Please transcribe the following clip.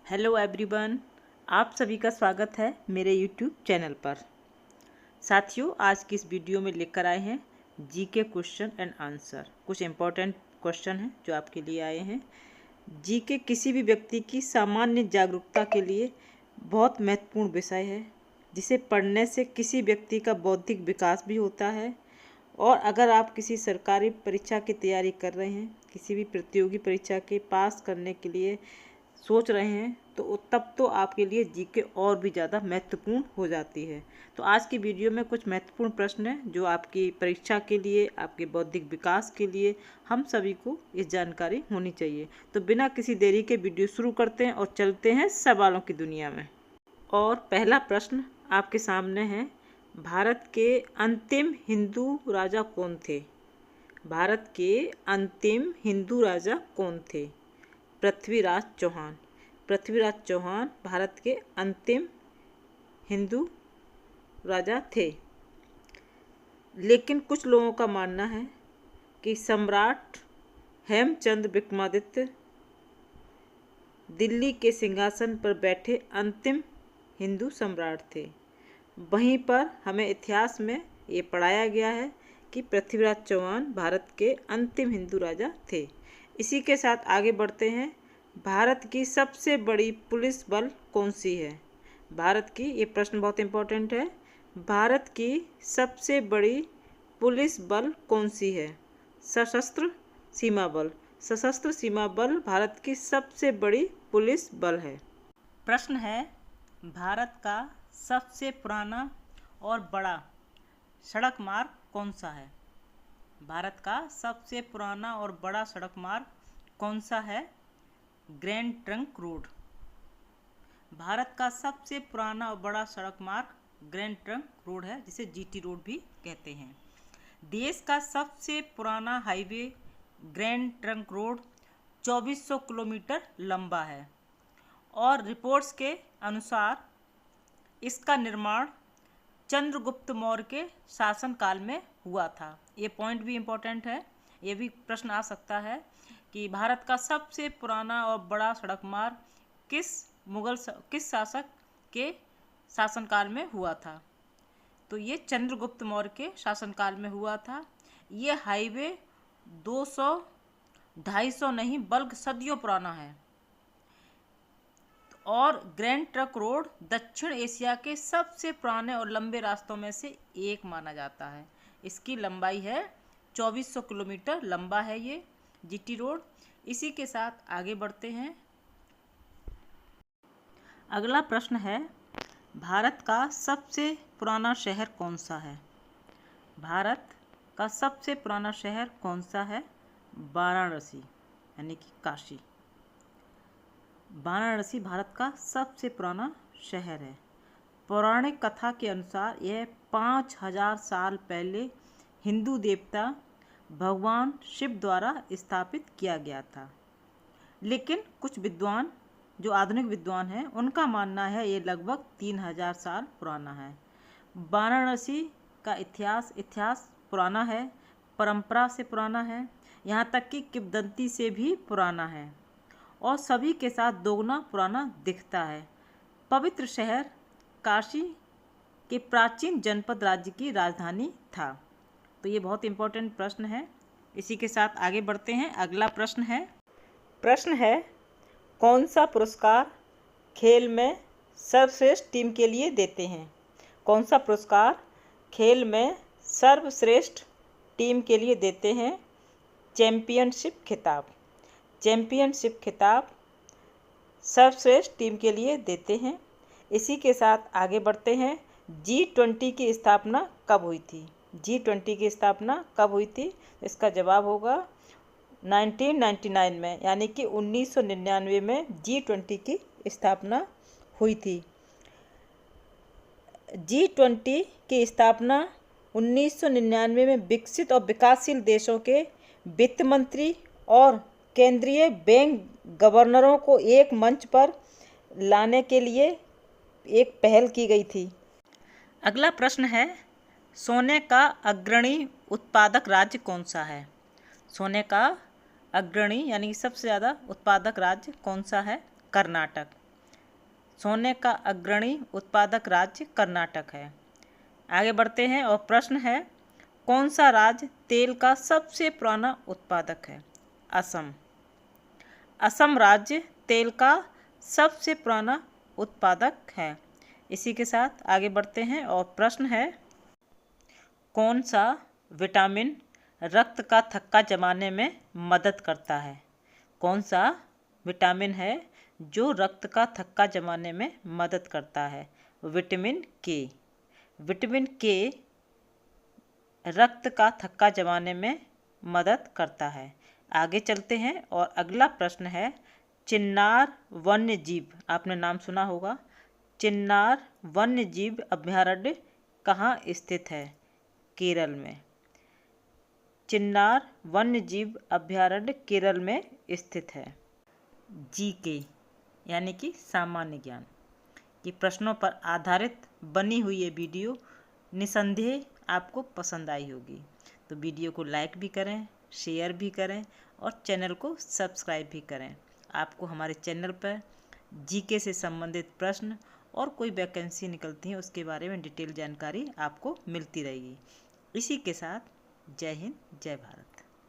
Hello everyone, आप सभी का स्वागत है मेरे यूट्यूब चैनल पर। साथियों, आज की इस वीडियो में लेकर आए हैं जीके क्वेश्चन एंड आंसर। कुछ इम्पोर्टेंट क्वेश्चन हैं जो आपके लिए आए हैं। जीके किसी भी व्यक्ति की सामान्य जागरूकता के लिए बहुत महत्वपूर्ण विषय है, जिसे पढ़ने से किसी व्यक्ति का बौद्धिक विकास भी होता है। और अगर आप किसी सरकारी परीक्षा की तैयारी कर रहे हैं, किसी भी प्रतियोगी परीक्षा के पास करने के लिए सोच रहे हैं, तो तब तो आपके लिए जीके और भी ज़्यादा महत्वपूर्ण हो जाती है। तो आज की वीडियो में कुछ महत्वपूर्ण प्रश्न हैं जो आपकी परीक्षा के लिए, आपके बौद्धिक विकास के लिए हम सभी को इस जानकारी होनी चाहिए। तो बिना किसी देरी के वीडियो शुरू करते हैं और चलते हैं सवालों की दुनिया में। और पहला प्रश्न आपके सामने है, भारत के अंतिम हिंदू राजा कौन थे? भारत के अंतिम हिंदू राजा कौन थे? पृथ्वीराज चौहान। पृथ्वीराज चौहान भारत के अंतिम हिंदू राजा थे। लेकिन कुछ लोगों का मानना है कि सम्राट हेमचंद विक्रमादित्य दिल्ली के सिंहासन पर बैठे अंतिम हिंदू सम्राट थे। वहीं पर हमें इतिहास में ये पढ़ाया गया है कि पृथ्वीराज चौहान भारत के अंतिम हिंदू राजा थे। इसी के साथ आगे बढ़ते हैं। भारत की सबसे बड़ी पुलिस बल कौन सी है? भारत की, ये प्रश्न बहुत इंपॉर्टेंट है। भारत की सबसे बड़ी पुलिस बल कौन सी है? सशस्त्र सीमा बल। सशस्त्र सीमा बल भारत की सबसे बड़ी पुलिस बल है। प्रश्न है, भारत का सबसे पुराना और बड़ा सड़क मार्ग कौन सा है? भारत का सबसे पुराना और बड़ा सड़क मार्ग कौन सा है? Grand trunk road. भारत का सबसे पुराना और बड़ा सड़क मार्ग ग्रैंड ट्रंक रोड है, जिसे जीटी रोड भी कहते हैं। देश का सबसे पुराना highway grand trunk road 2400 kilometre लंबा है और रिपोर्ट्स के अनुसार इसका निर्माण चंद्रगुप्त मौर्य के शासनकाल में हुआ था। ये पॉइंट भी इम्पोर्टेंट है, ये भी प्रश्न आ सकता है कि भारत का सबसे पुराना और बड़ा सड़क मार्ग किस शासक के शासनकाल में हुआ था? तो ये चंद्रगुप्त मौर्य के शासनकाल में हुआ था। ये हाईवे 200-250 नहीं बल्कि सदियों पुराना है। और ग्रैंड ट्रंक रोड दक्षिण एशिया के सबसे पुराने और लंबे रास्तों में से एक माना जाता है। इसकी लंबाई है 2400 किलोमीटर लंबा है ये जीटी रोड। इसी के साथ आगे बढ़ते हैं। अगला प्रश्न है, भारत का सबसे पुराना शहर कौन सा है? भारत का सबसे पुराना शहर कौन सा है? वाराणसी, यानी कि काशी। वाराणसी भारत का सबसे पुराना शहर है। पौराणिक कथा के अनुसार यह 5000 साल पहले हिंदू देवता भगवान शिव द्वारा स्थापित किया गया था। लेकिन कुछ विद्वान, जो आधुनिक विद्वान हैं, उनका मानना है ये लगभग 3000 साल पुराना है। वाराणसी का इतिहास पुराना है, परंपरा से पुराना है, यहाँ तक कि किंवदंती से भी पुराना है और सभी के साथ दोगुना पुराना दिखता है। पवित्र शहर काशी के प्राचीन जनपद राज्य की राजधानी था। तो ये बहुत इंपॉर्टेंट प्रश्न है। इसी के साथ आगे बढ़ते हैं। अगला प्रश्न है, कौन सा पुरस्कार खेल में सर्वश्रेष्ठ टीम के लिए देते हैं? कौन सा पुरस्कार खेल में सर्वश्रेष्ठ टीम के लिए देते हैं? चैंपियनशिप खिताब। चैंपियनशिप खिताब सर्वश्रेष्ठ टीम के लिए देते हैं। इसी के साथ आगे बढ़ते हैं। G20 की स्थापना कब हुई थी? G20 की स्थापना कब हुई थी? इसका जवाब होगा 1999 में, यानी कि 1999 में G20 की स्थापना हुई थी। G20 की स्थापना 1999 में विकसित और विकासशील देशों के वित्त मंत्री और केंद्रीय बैंक गवर्नरों को एक मंच पर लाने के लिए एक पहल की गई थी। अगला प्रश्न है, सोने का अग्रणी उत्पादक राज्य कौन सा है? सोने का अग्रणी यानी सबसे ज़्यादा उत्पादक राज्य कौन सा है? कर्नाटक। सोने का अग्रणी उत्पादक राज्य कर्नाटक है। आगे बढ़ते हैं और प्रश्न है, कौन सा राज्य तेल का सबसे पुराना उत्पादक है? असम। असम राज्य तेल का सबसे पुराना उत्पादक है। इसी के साथ आगे बढ़ते हैं और प्रश्न है, कौन सा विटामिन रक्त का थक्का जमाने में मदद करता है? कौन सा विटामिन है जो रक्त का थक्का जमाने में मदद करता है? विटामिन के। विटामिन के रक्त का थक्का जमाने में मदद करता है। आगे चलते हैं और अगला प्रश्न है, चिन्नार वन्य जीव, आपने नाम सुना होगा, चिन्नार वन्य जीव अभयारण्य कहाँ स्थित है? केरल में। चिन्नार वन्य जीव अभयारण्य केरल में स्थित है। जीके यानी कि सामान्य ज्ञान के प्रश्नों पर आधारित बनी हुई ये वीडियो निसंदेह आपको पसंद आई होगी। तो वीडियो को लाइक भी करें, शेयर भी करें और चैनल को सब्सक्राइब भी करें। आपको हमारे चैनल पर जीके से संबंधित प्रश्न और कोई वैकेंसी निकलती है उसके बारे में डिटेल जानकारी आपको मिलती रहेगी। इसी के साथ जय हिंद, जय भारत।